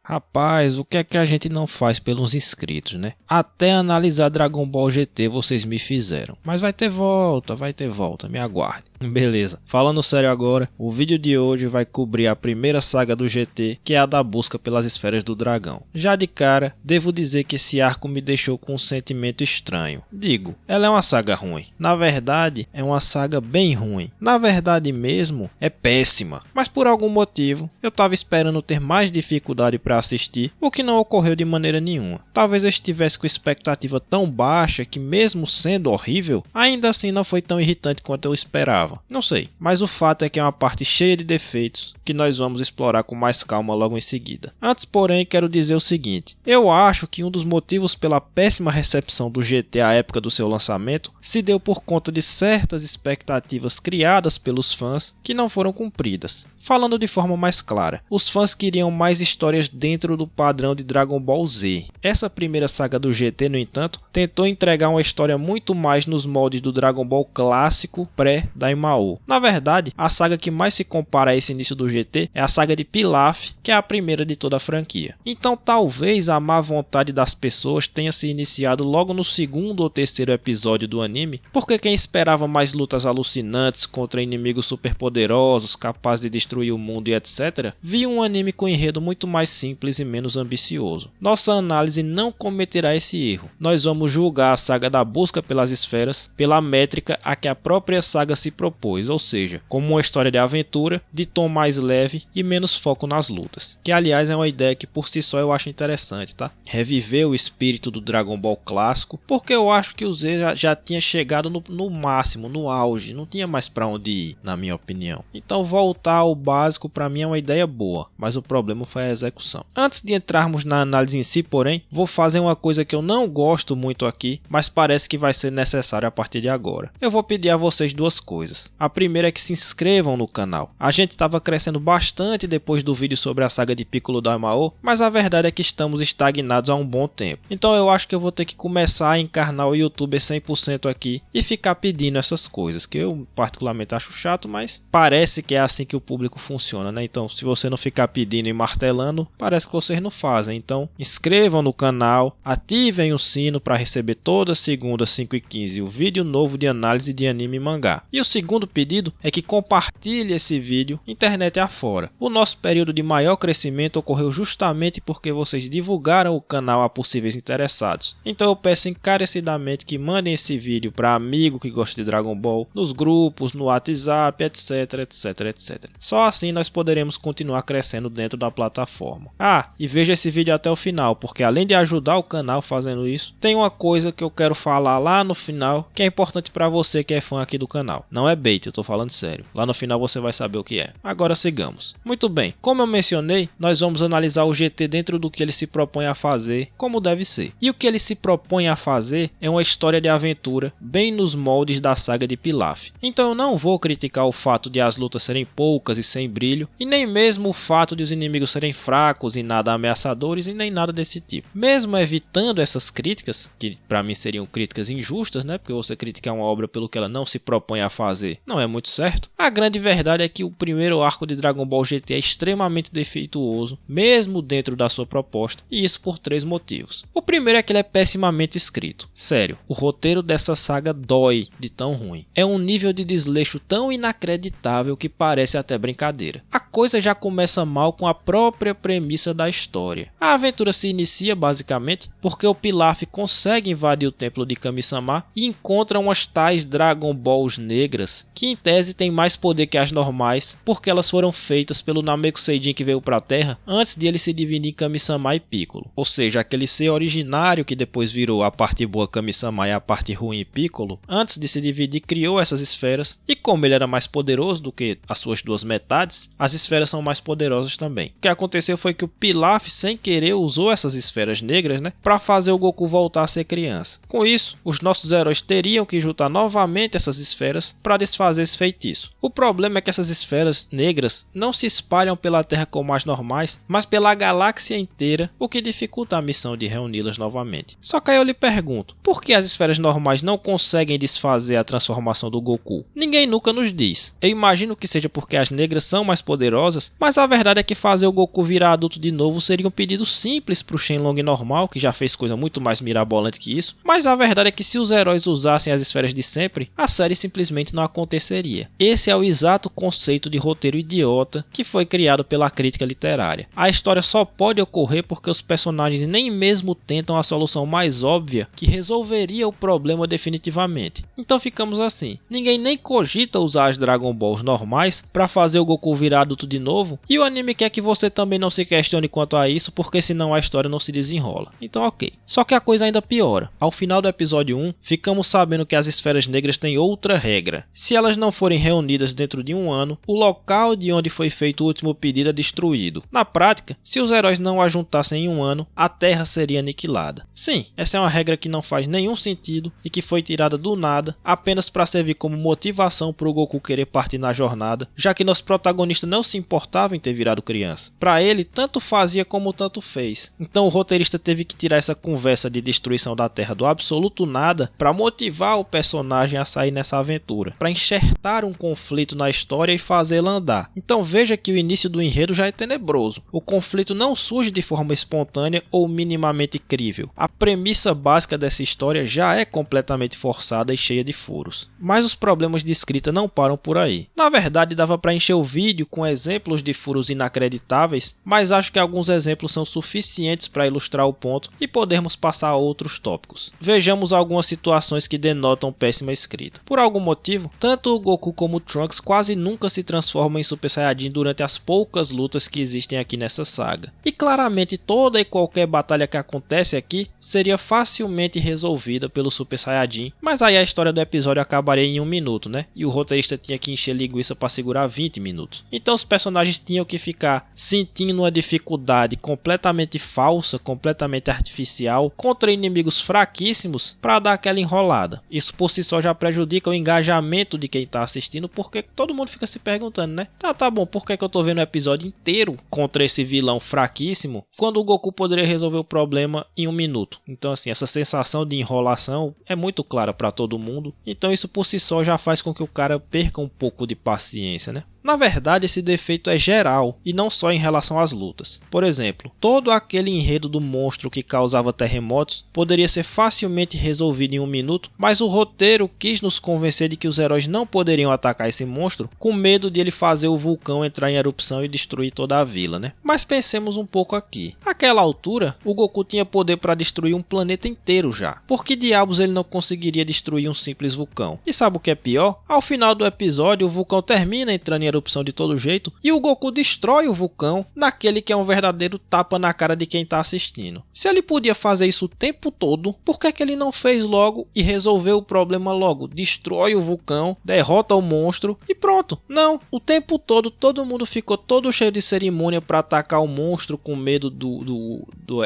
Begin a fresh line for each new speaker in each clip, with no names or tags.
Rapaz, o que é que a gente não faz pelos inscritos, né? Até analisar Dragon Ball GT vocês me fizeram. Mas vai ter volta, me aguarde. Beleza, falando sério agora, o vídeo de hoje vai cobrir a primeira saga do GT, que é a da busca pelas esferas do dragão. Já de cara, devo dizer que esse arco me deixou com um sentimento estranho. Digo, ela é uma saga ruim. Na verdade, é uma saga bem ruim. Na verdade mesmo, é péssima. Mas por algum motivo, eu tava esperando ter mais dificuldade para assistir, o que não ocorreu de maneira nenhuma. Talvez eu estivesse com expectativa tão baixa que mesmo sendo horrível, ainda assim não foi tão irritante quanto eu esperava. Não sei, mas o fato é que é uma parte cheia de defeitos que nós vamos explorar com mais calma logo em seguida. Antes, porém, quero dizer o seguinte: eu acho que um dos motivos pela péssima recepção do GT à época do seu lançamento se deu por conta de certas expectativas criadas pelos fãs que não foram cumpridas. Falando de forma mais clara, os fãs queriam mais histórias dentro do padrão de Dragon Ball Z. Essa primeira saga do GT, no entanto, tentou entregar uma história muito mais nos moldes do Dragon Ball clássico pré-Daimao. Na verdade, a saga que mais se compara a esse início do GT é a saga de Pilaf, que é a primeira de toda a franquia. Então talvez a má vontade das pessoas tenha se iniciado logo no segundo ou terceiro episódio do anime, porque quem esperava mais lutas alucinantes contra inimigos superpoderosos, capazes de destruir o mundo e etc., viu um anime com enredo muito mais simples e menos ambicioso. Nossa análise não cometerá esse erro. Nós vamos julgar a saga da busca pelas esferas pela métrica a que a própria saga se propôs, ou seja, como uma história de aventura, de tom mais leve e menos foco nas lutas. Que aliás é uma ideia que por si só eu acho interessante, tá? Reviver o espírito do Dragon Ball clássico, porque eu acho que o Z já tinha chegado no máximo, no auge, não tinha mais pra onde ir, na minha opinião. Então voltar ao básico para mim é uma ideia boa, mas o problema foi a execução. Antes de entrarmos na análise em si, porém, vou fazer uma coisa que eu não gosto muito aqui, mas parece que vai ser necessário a partir de agora. Eu vou pedir a vocês duas coisas. A primeira é que se inscrevam no canal. A gente estava crescendo bastante depois do vídeo sobre a saga de Piccolo Daimao, mas a verdade é que estamos estagnados há um bom tempo. Então eu acho que eu vou ter que começar a encarnar o youtuber 100% aqui e ficar pedindo essas coisas, que eu particularmente acho chato, mas parece que é assim que o público funciona, né? Então, se você não ficar pedindo e martelando, parece que vocês não fazem. Então, inscrevam no canal, ativem o sino para receber toda segunda, 5h15, o vídeo novo de análise de anime e mangá. E o segundo pedido é que compartilhe esse vídeo internet afora. O nosso período de maior crescimento ocorreu justamente porque vocês divulgaram o canal a possíveis interessados. Então, eu peço encarecidamente que mandem esse vídeo para amigo que gosta de Dragon Ball, nos grupos, no WhatsApp, etc, etc, etc. Só assim nós poderemos continuar crescendo dentro da plataforma. E veja esse vídeo até o final, porque além de ajudar o canal fazendo isso, tem uma coisa que eu quero falar lá no final, que é importante para você que é fã aqui do canal. Não é bait, eu tô falando sério. Lá no final você vai saber o que é. Agora sigamos. Muito bem, como eu mencionei, nós vamos analisar o GT dentro do que ele se propõe a fazer, como deve ser. E o que ele se propõe a fazer é uma história de aventura, bem nos moldes da saga de Pilaf. Então eu não vou criticar o fato de as lutas serem poucas e sem brilho, e nem mesmo o fato de os inimigos serem fracos e nada ameaçadores e nem nada desse tipo. Mesmo evitando essas críticas, que para mim seriam críticas injustas, né? Porque você criticar uma obra pelo que ela não se propõe a fazer não é muito certo. A grande verdade é que o primeiro arco de Dragon Ball GT é extremamente defeituoso, mesmo dentro da sua proposta, e isso por 3 motivos. O primeiro é que ele é pessimamente escrito. Sério, o roteiro dessa saga dói de tão ruim. É um nível de desleixo tão inacreditável que parece até brincadeira. A coisa já começa mal com a própria premissa da história. A aventura se inicia basicamente porque o Pilaf consegue invadir o templo de Kami-sama e encontra umas tais Dragon Balls negras que em tese têm mais poder que as normais, porque elas foram feitas pelo Namekusei-jin que veio para a Terra antes de ele se dividir em Kami-sama e Piccolo. Ou seja, aquele ser originário que depois virou a parte boa Kami-sama e a parte ruim Piccolo, antes de se dividir criou essas esferas, e como ele era mais poderoso do que as suas duas metades, as esferas são mais poderosas também. O que aconteceu foi que o Pilaf, sem querer, usou essas esferas negras, né, para fazer o Goku voltar a ser criança. Com isso, os nossos heróis teriam que juntar novamente essas esferas para desfazer esse feitiço. O problema é que essas esferas negras não se espalham pela Terra como as normais, mas pela galáxia inteira, o que dificulta a missão de reuni-las novamente. Só que aí eu lhe pergunto, por que as esferas normais não conseguem desfazer a transformação do Goku? Ninguém Inuka nos diz: eu imagino que seja porque as negras são mais poderosas, mas a verdade é que fazer o Goku virar adulto de novo seria um pedido simples pro Shenlong normal, que já fez coisa muito mais mirabolante que isso, mas a verdade é que se os heróis usassem as esferas de sempre, a série simplesmente não aconteceria. Esse é o exato conceito de roteiro idiota que foi criado pela crítica literária. A história só pode ocorrer porque os personagens nem mesmo tentam a solução mais óbvia que resolveria o problema definitivamente. Então ficamos assim, ninguém nem cogita usar as Dragon Balls normais para fazer o Goku virar adulto de novo, e o anime quer que você também não se questione quanto a isso, porque senão a história não se desenrola. Então ok. Só que a coisa ainda piora. Ao final do episódio 1, ficamos sabendo que as esferas negras têm outra regra. Se elas não forem reunidas dentro de um ano, o local de onde foi feito o último pedido é destruído. Na prática, se os heróis não a juntassem em um ano, a Terra seria aniquilada. Sim, essa é uma regra que não faz nenhum sentido e que foi tirada do nada, apenas para servir como motivação para o Goku querer partir na jornada, já que nosso protagonista não se importava em ter virado criança. Para ele, tanto fazia como tanto fez. Então o roteirista teve que tirar essa conversa de destruição da Terra do absoluto nada para motivar o personagem a sair nessa aventura, para enxertar um conflito na história e fazê-la andar. Então veja que o início do enredo já é tenebroso. O conflito não surge de forma espontânea ou minimamente crível. A premissa básica dessa história já é completamente forçada e cheia de furos. Mas os problemas de escrita não param por aí. Na verdade, dava para encher o vídeo com exemplos de furos inacreditáveis, mas acho que alguns exemplos são suficientes para ilustrar o ponto e podermos passar a outros tópicos. Vejamos algumas situações que denotam péssima escrita. Por algum motivo, tanto o Goku como o Trunks quase nunca se transformam em Super Saiyajin durante as poucas lutas que existem aqui nessa saga. E claramente toda e qualquer batalha que acontece aqui seria facilmente resolvida pelo Super Saiyajin, mas aí a história do episódio acabaria em 1 minuto, né? E o roteirista tinha que encher linguiça para segurar 20 minutos. Então os personagens tinham que ficar sentindo uma dificuldade completamente falsa, completamente artificial, contra inimigos fraquíssimos para dar aquela enrolada. Isso por si só já prejudica o engajamento de quem tá assistindo, porque todo mundo fica se perguntando, né? Tá bom, por que eu tô vendo o episódio inteiro contra esse vilão fraquíssimo, quando o Goku poderia resolver o problema em 1 minuto? Então assim, essa sensação de enrolação é muito clara para todo mundo, então isso por si só já faz com que o cara perca um pouco de paciência, né? Na verdade, esse defeito é geral e não só em relação às lutas. Por exemplo, todo aquele enredo do monstro que causava terremotos poderia ser facilmente resolvido em 1 minuto, mas o roteiro quis nos convencer de que os heróis não poderiam atacar esse monstro com medo de ele fazer o vulcão entrar em erupção e destruir toda a vila, né? Mas pensemos um pouco aqui. Àquela altura, o Goku tinha poder para destruir um planeta inteiro já. Por que diabos ele não conseguiria destruir um simples vulcão? E sabe o que é pior? Ao final do episódio, o vulcão termina entrando em erupção de todo jeito e o Goku destrói o vulcão naquele que é um verdadeiro tapa na cara de quem tá assistindo. Se ele podia fazer isso o tempo todo, por que ele não fez logo e resolveu o problema logo? Destrói o vulcão, derrota o monstro e pronto. Não, o tempo todo todo mundo ficou todo cheio de cerimônia para atacar o monstro com medo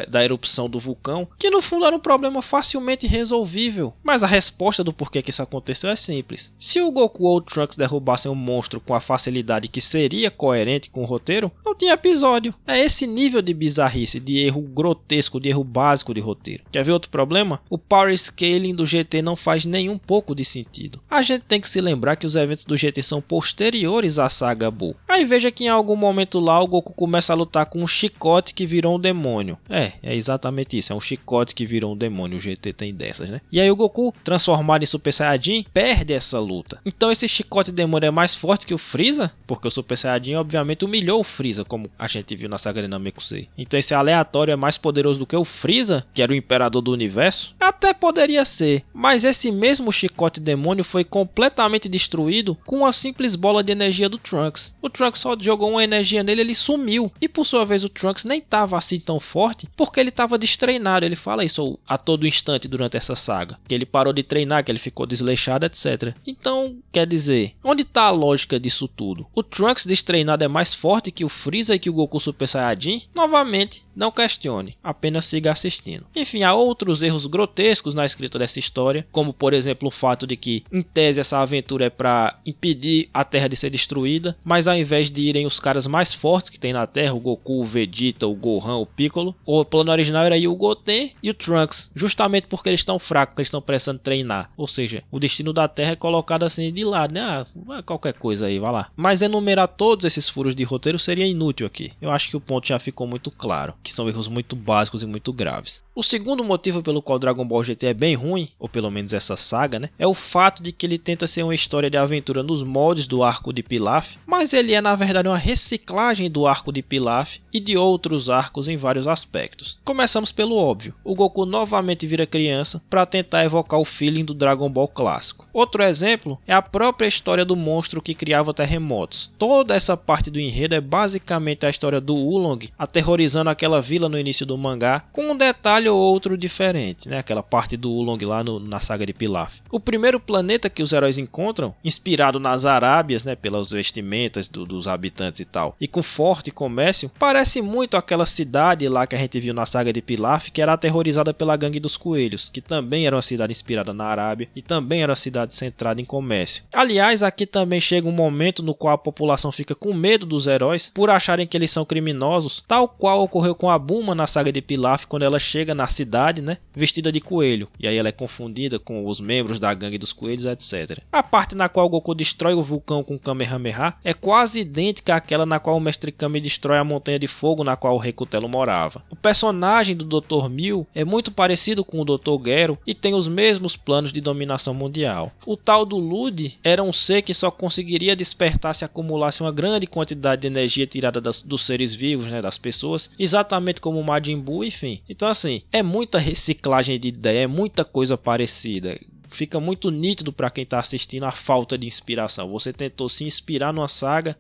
da erupção do vulcão, que no fundo era um problema facilmente resolvível. Mas a resposta do porquê que isso aconteceu é simples. Se o Goku ou o Trunks derrubassem o monstro com a facilidade que seria coerente com o roteiro, não tinha episódio. É esse nível de bizarrice, de erro grotesco, de erro básico de roteiro. Quer ver outro problema? O power scaling do GT não faz nem um pouco de sentido. A gente tem que se lembrar que os eventos do GT são posteriores à saga Buu. Aí veja que em algum momento lá o Goku começa a lutar com um chicote que virou um demônio. É exatamente isso, é um chicote que virou um demônio, o GT tem dessas, né? E aí o Goku, transformado em Super Saiyajin, perde essa luta. Então esse chicote demônio é mais forte que o Freeza? Porque o Super Saiyajin obviamente humilhou o Freeza, como a gente viu na saga de Namekusei. Então esse aleatório é mais poderoso do que o Freeza, que era o imperador do universo? Até poderia ser, mas esse mesmo chicote demônio foi completamente destruído com uma simples bola de energia do Trunks. O Trunks só jogou uma energia nele e ele sumiu. E por sua vez o Trunks nem estava assim tão forte, porque ele estava destreinado. Ele fala isso a todo instante durante essa saga, que ele parou de treinar, que ele ficou desleixado, etc. Então, quer dizer, onde está a lógica disso tudo? O Trunks destreinado é mais forte que o Freeza e que o Goku Super Saiyajin? Novamente, não questione, apenas siga assistindo. Enfim, há outros erros grotescos grotescos na escrita dessa história, como por exemplo o fato de que, em tese, essa aventura é para impedir a Terra de ser destruída, mas ao invés de irem os caras mais fortes que tem na Terra, o Goku, o Vegeta, o Gohan, o Piccolo, o plano original era ir o Goten e o Trunks, justamente porque eles estão fracos, porque eles estão precisando treinar. Ou seja, o destino da Terra é colocado assim de lado, né? Qualquer coisa aí, vai lá. Mas enumerar todos esses furos de roteiro seria inútil aqui. Eu acho que o ponto já ficou muito claro, que são erros muito básicos e muito graves. O segundo motivo pelo qual Dragon Ball GT é bem ruim, ou pelo menos essa saga, né, é o fato de que ele tenta ser uma história de aventura nos moldes do arco de Pilaf, mas ele é na verdade uma reciclagem do arco de Pilaf e de outros arcos em vários aspectos. Começamos pelo óbvio, o Goku novamente vira criança para tentar evocar o feeling do Dragon Ball clássico. Outro exemplo é a própria história do monstro que criava terremotos. Toda essa parte do enredo é basicamente a história do Oolong aterrorizando aquela vila no início do mangá, com um detalhe ou outro diferente, né? Aquela parte do Oolong lá na saga de Pilaf. O primeiro planeta que os heróis encontram, inspirado nas Arábias, né, pelas vestimentas dos habitantes e tal, e com forte comércio, parece muito aquela cidade lá que a gente viu na saga de Pilaf, que era aterrorizada pela gangue dos coelhos, que também era uma cidade inspirada na Arábia e também era uma cidade centrada em comércio. Aliás, aqui também chega um momento no qual a população fica com medo dos heróis por acharem que eles são criminosos, tal qual ocorreu com a Bulma na saga de Pilaf, quando ela chega na cidade, né, vestida de coelho, e aí ela é confundida com os membros da gangue dos coelhos, etc. A parte na qual Goku destrói o vulcão com Kamehameha é quase idêntica àquela na qual o Mestre Kami destrói a montanha de fogo na qual o Rei Cutelo morava. O personagem do Dr. Mil é muito parecido com o Dr. Gero e tem os mesmos planos de dominação mundial. O tal do Lud era um ser que só conseguiria despertar se acumulasse uma grande quantidade de energia tirada dos seres vivos, né, das pessoas, exatamente como o Majin Buu, enfim. Então assim, é muita reciclagem de ideia, é muita coisa parecida. Fica muito nítido para quem está assistindo a falta de inspiração. Você tentou se inspirar numa saga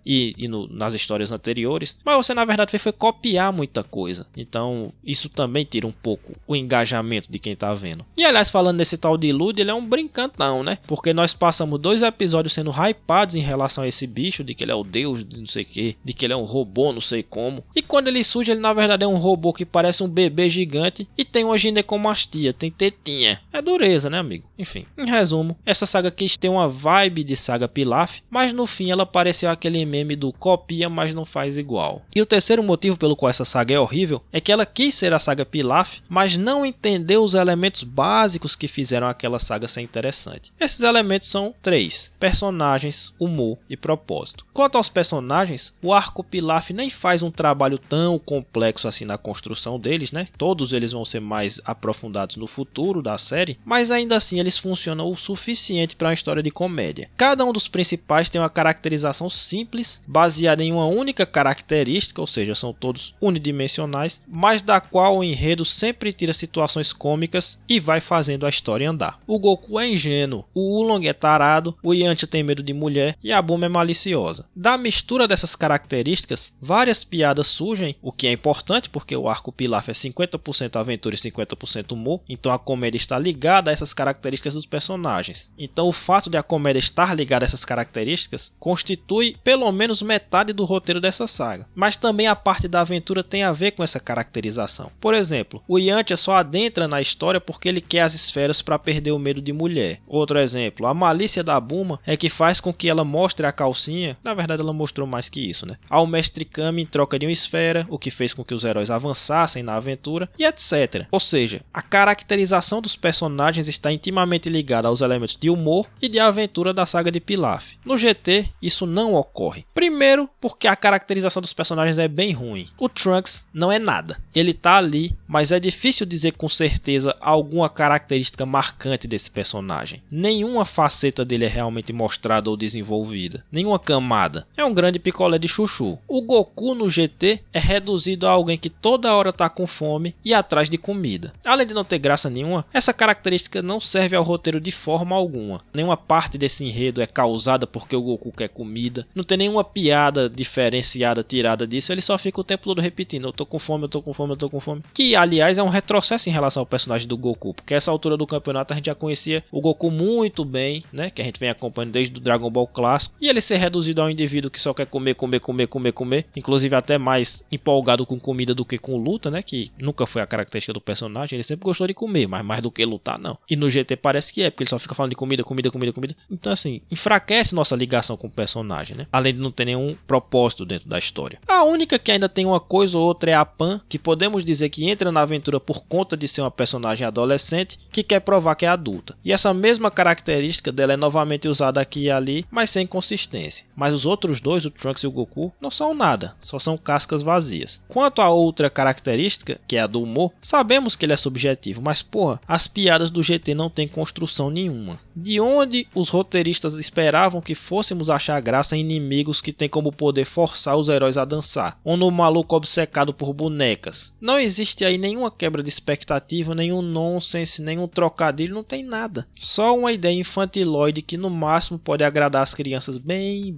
nas histórias anteriores, mas você na verdade foi copiar muita coisa. Então isso também tira um pouco o engajamento de quem está vendo. E aliás, falando nesse tal de Lud, ele é um brincantão, né? Porque nós passamos 2 episódios sendo hypados em relação a esse bicho, de que ele é o deus de não sei o que, de que ele é um robô não sei como. E quando ele surge, ele na verdade é um robô que parece um bebê gigante e tem uma ginecomastia, tem tetinha. É dureza, né, amigo? Enfim. Em resumo, essa saga quis ter uma vibe de saga Pilaf, mas no fim ela pareceu aquele meme do copia, mas não faz igual. E o terceiro motivo pelo qual essa saga é horrível é que ela quis ser a saga Pilaf, mas não entendeu os elementos básicos que fizeram aquela saga ser interessante. Esses elementos são 3: personagens, humor e propósito. Quanto aos personagens, o arco Pilaf nem faz um trabalho tão complexo assim na construção deles, né? Todos eles vão ser mais aprofundados no futuro da série, mas ainda assim eles funcionam o suficiente para uma história de comédia. Cada um dos principais tem uma caracterização simples, baseada em uma única característica, ou seja, são todos unidimensionais, mas da qual o enredo sempre tira situações cômicas e vai fazendo a história andar. O Goku é ingênuo, o Oolong é tarado, o Yantia tem medo de mulher e a Bulma é maliciosa. Da mistura dessas características, várias piadas surgem, o que é importante porque o arco Pilaf é 50% aventura e 50% humor, então a comédia está ligada a essas características dos personagens. Então o fato de a comédia estar ligada a essas características constitui pelo menos metade do roteiro dessa saga. Mas também a parte da aventura tem a ver com essa caracterização. Por exemplo, o Yantia só adentra na história porque ele quer as esferas para perder o medo de mulher. Outro exemplo, a malícia da Bulma é que faz com que ela mostre a calcinha, na verdade ela mostrou mais que isso, né? Ao Mestre Kami em troca de uma esfera, o que fez com que os heróis avançassem na aventura e etc. Ou seja, a caracterização dos personagens está intimamente ligada aos elementos de humor e de aventura da saga de Pilaf. No GT, isso não ocorre. Primeiro, porque a caracterização dos personagens é bem ruim. O Trunks não é nada. Ele tá ali, mas é difícil dizer com certeza alguma característica marcante desse personagem. Nenhuma faceta dele é realmente mostrada ou desenvolvida. Nenhuma camada. É um grande picolé de chuchu. O Goku no GT é reduzido a alguém que toda hora tá com fome e atrás de comida. Além de não ter graça nenhuma, essa característica não serve ao roteiro roteiro de forma alguma. Nenhuma parte desse enredo é causada porque o Goku quer comida. Não tem nenhuma piada diferenciada tirada disso. Ele só fica o tempo todo repetindo: eu tô com fome, eu tô com fome, eu tô com fome. Que, aliás, é um retrocesso em relação ao personagem do Goku. Porque essa altura do campeonato a gente já conhecia o Goku muito bem, né? Que a gente vem acompanhando desde o Dragon Ball clássico. E ele ser reduzido a um indivíduo que só quer comer, comer, comer, comer, comer. Inclusive até mais empolgado com comida do que com luta, né? Que nunca foi a característica do personagem. Ele sempre gostou de comer, mas mais do que lutar, não. E no GT parece que é, porque ele só fica falando de comida, comida, comida, comida. Então, assim, enfraquece nossa ligação com o personagem, né? Além de não ter nenhum propósito dentro da história. A única que ainda tem uma coisa ou outra é a Pan, que podemos dizer que entra na aventura por conta de ser uma personagem adolescente que quer provar que é adulta. E essa mesma característica dela é novamente usada aqui e ali, mas sem consistência. Mas os outros dois, o Trunks e o Goku, não são nada, só são cascas vazias. Quanto à outra característica, que é a do humor, sabemos que ele é subjetivo, mas porra, as piadas do GT não têm construção nenhuma. De onde os roteiristas esperavam que fôssemos achar graça em inimigos que têm como poder forçar os heróis a dançar, ou no maluco obcecado por bonecas? Não existe aí nenhuma quebra de expectativa, nenhum nonsense, nenhum trocadilho, não tem nada. Só uma ideia infantiloide que no máximo pode agradar as crianças bem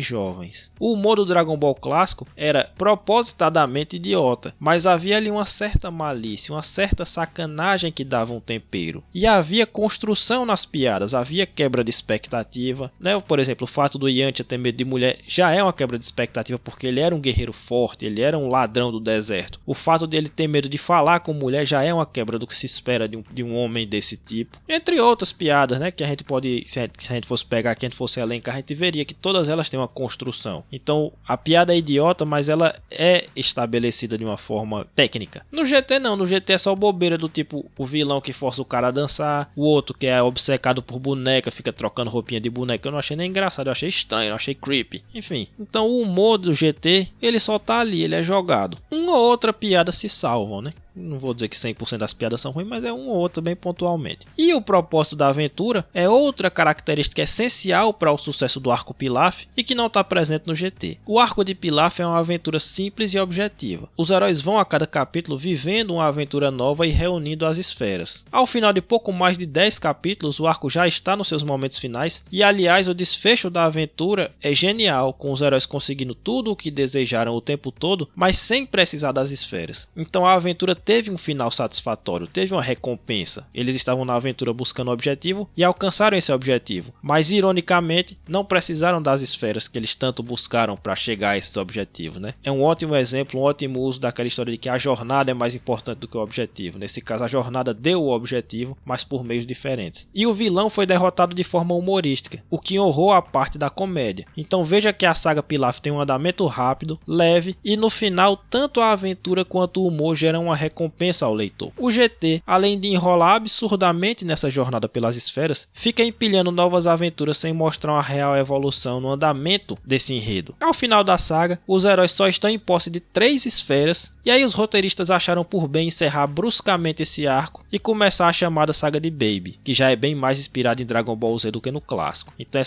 jovens. O humor do Dragon Ball clássico era propositadamente idiota, mas havia ali uma certa malícia, uma certa sacanagem que dava um tempero. E havia construção nas piadas, havia quebra de expectativa, né? Por exemplo, o fato do Yantia ter medo de mulher já é uma quebra de expectativa porque ele era um guerreiro forte, ele era um ladrão do deserto. O fato de ele ter medo de falar com mulher já é uma quebra do que se espera de um homem desse tipo. Entre outras piadas, né? Que a gente pode, se a gente fosse pegar aqui, a gente fosse elencar, a gente veria que todas elas têm uma construção. Então, a piada é idiota, mas ela é estabelecida de uma forma técnica. No GT não, no GT é só bobeira do tipo o vilão que força o cara a dançar, o outro que é obcecado por boneca, fica trocando roupinha de boneca. Eu não achei nem engraçado, eu achei estranho, eu achei creepy. Enfim, então o humor do GT, ele só tá ali, ele é jogado. Uma ou outra piada se salvam, né? Não vou dizer que 100% das piadas são ruins, mas é um ou outro bem pontualmente. E o propósito da aventura é outra característica essencial para o sucesso do arco Pilaf e que não está presente no GT. O arco de Pilaf é uma aventura simples e objetiva. Os heróis vão a cada capítulo vivendo uma aventura nova e reunindo as esferas. Ao final de pouco mais de 10 capítulos, o arco já está nos seus momentos finais e, aliás, o desfecho da aventura é genial, com os heróis conseguindo tudo o que desejaram o tempo todo, mas sem precisar das esferas. Então a aventura teve um final satisfatório, teve uma recompensa. Eles estavam na aventura buscando o objetivo e alcançaram esse objetivo, mas ironicamente não precisaram das esferas que eles tanto buscaram para chegar a esses objetivos, né? É um ótimo exemplo, um ótimo uso daquela história de que a jornada é mais importante do que o objetivo. Nesse caso, a jornada deu o objetivo, mas por meios diferentes. E o vilão foi derrotado de forma humorística, o que honrou a parte da comédia. Então veja que a saga Pilaf tem um andamento rápido, leve e no final tanto a aventura quanto o humor geram uma recompensa ao leitor. O GT, além de enrolar absurdamente nessa jornada pelas esferas, fica empilhando novas aventuras sem mostrar uma real evolução no andamento desse enredo. Ao final da saga, os heróis só estão em posse de 3 esferas, e aí os roteiristas acharam por bem encerrar bruscamente esse arco e começar a chamada saga de Baby, que já é bem mais inspirada em Dragon Ball Z do que no clássico. Então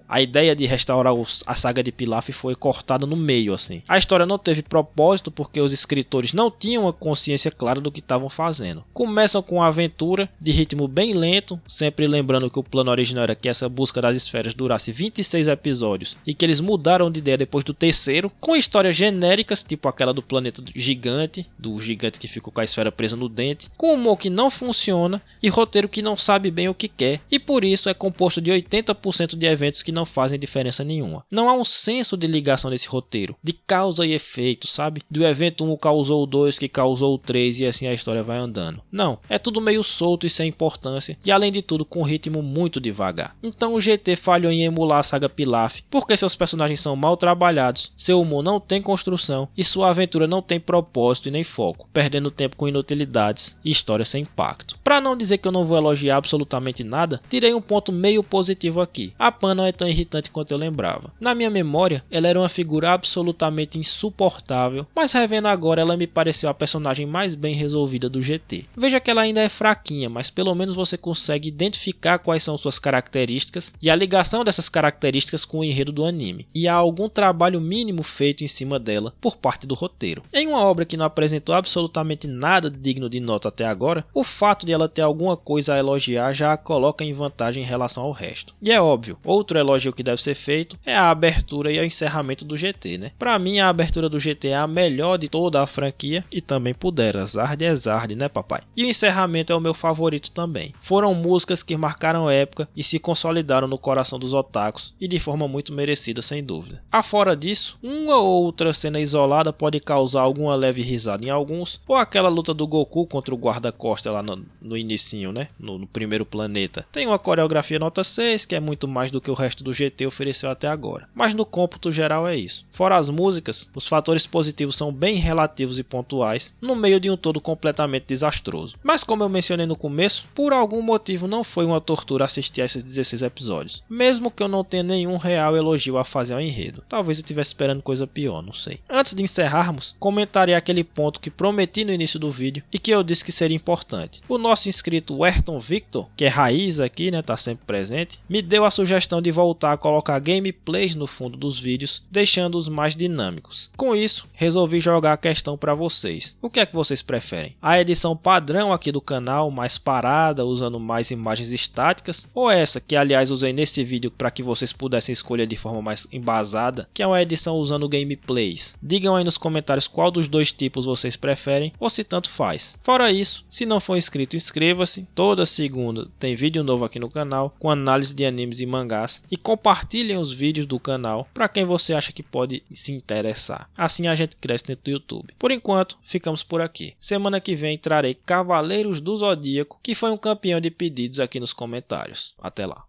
a ideia de restaurar a saga de Pilaf foi cortada no meio assim. A história não teve propósito porque os escritores não tinham uma consciência clara do que estavam fazendo. Começam com uma aventura de ritmo bem lento, sempre lembrando que o plano original era que essa busca das esferas durasse 26 episódios e que eles mudaram de ideia depois do terceiro, com histórias genéricas, tipo aquela do planeta gigante, do gigante que ficou com a esfera presa no dente, com humor que não funciona e roteiro que não sabe bem o que quer, e por isso é composto de 80% de eventos que não fazem diferença nenhuma. Não há um senso de ligação nesse roteiro, de causa e efeito, sabe? Do evento 1 causou o 2 que causou o 3 e assim a história vai andando. Não, é tudo meio solto e sem importância e além de tudo com um ritmo muito devagar. Então o GT falhou em emular a saga Pilaf porque seus personagens são mal trabalhados, seu humor não tem construção e sua aventura não tem propósito e nem foco, perdendo tempo com inutilidades e histórias sem impacto. Para não dizer que eu não vou elogiar absolutamente nada, tirei um ponto meio positivo aqui. A Pan não é tão irritante quanto eu lembrava. Na minha memória, ela era uma figura absolutamente insuportável, mas revendo agora ela me pareceu a personagem mais mais bem resolvida do GT. Veja que ela ainda é fraquinha, mas pelo menos você consegue identificar quais são suas características e a ligação dessas características com o enredo do anime, e há algum trabalho mínimo feito em cima dela por parte do roteiro. Em uma obra que não apresentou absolutamente nada digno de nota até agora, o fato de ela ter alguma coisa a elogiar já a coloca em vantagem em relação ao resto. E é óbvio, outro elogio que deve ser feito é a abertura e o encerramento do GT, né? Pra mim, a abertura do GT é a melhor de toda a franquia e também pudera, Zard é Zard, né papai? E o encerramento é o meu favorito também. Foram músicas que marcaram época e se consolidaram no coração dos otakus e de forma muito merecida, sem dúvida. Afora disso, uma ou outra cena isolada pode causar alguma leve risada em alguns, ou aquela luta do Goku contra o guarda-costas lá no inicinho, né? No primeiro planeta. Tem uma coreografia nota 6, que é muito mais do que o resto do GT ofereceu até agora. Mas no cômputo geral é isso. Fora as músicas, os fatores positivos são bem relativos e pontuais, no meio de um todo completamente desastroso. Mas como eu mencionei no começo, por algum motivo não foi uma tortura assistir a esses 16 episódios. Mesmo que eu não tenha nenhum real elogio a fazer ao enredo. Talvez eu estivesse esperando coisa pior, não sei. Antes de encerrarmos, comentarei aquele ponto que prometi no início do vídeo e que eu disse que seria importante. O nosso inscrito Ayrton Victor, que é raiz aqui, né, tá sempre presente, me deu a sugestão de voltar a colocar gameplays no fundo dos vídeos, deixando-os mais dinâmicos. Com isso, resolvi jogar a questão para vocês. O que é que vocês preferem? A edição padrão aqui do canal, mais parada, usando mais imagens estáticas, ou essa, que aliás usei nesse vídeo para que vocês pudessem escolher de forma mais embasada, que é uma edição usando gameplays? Digam aí nos comentários qual dos dois tipos vocês preferem, ou se tanto faz. Fora isso, se não for inscrito, inscreva-se. Toda segunda tem vídeo novo aqui no canal, com análise de animes e mangás, e compartilhem os vídeos do canal para quem você acha que pode se interessar. Assim a gente cresce dentro do YouTube. Por enquanto, ficamos por aqui. Semana que vem trarei Cavaleiros do Zodíaco, que foi um campeão de pedidos aqui nos comentários. Até lá.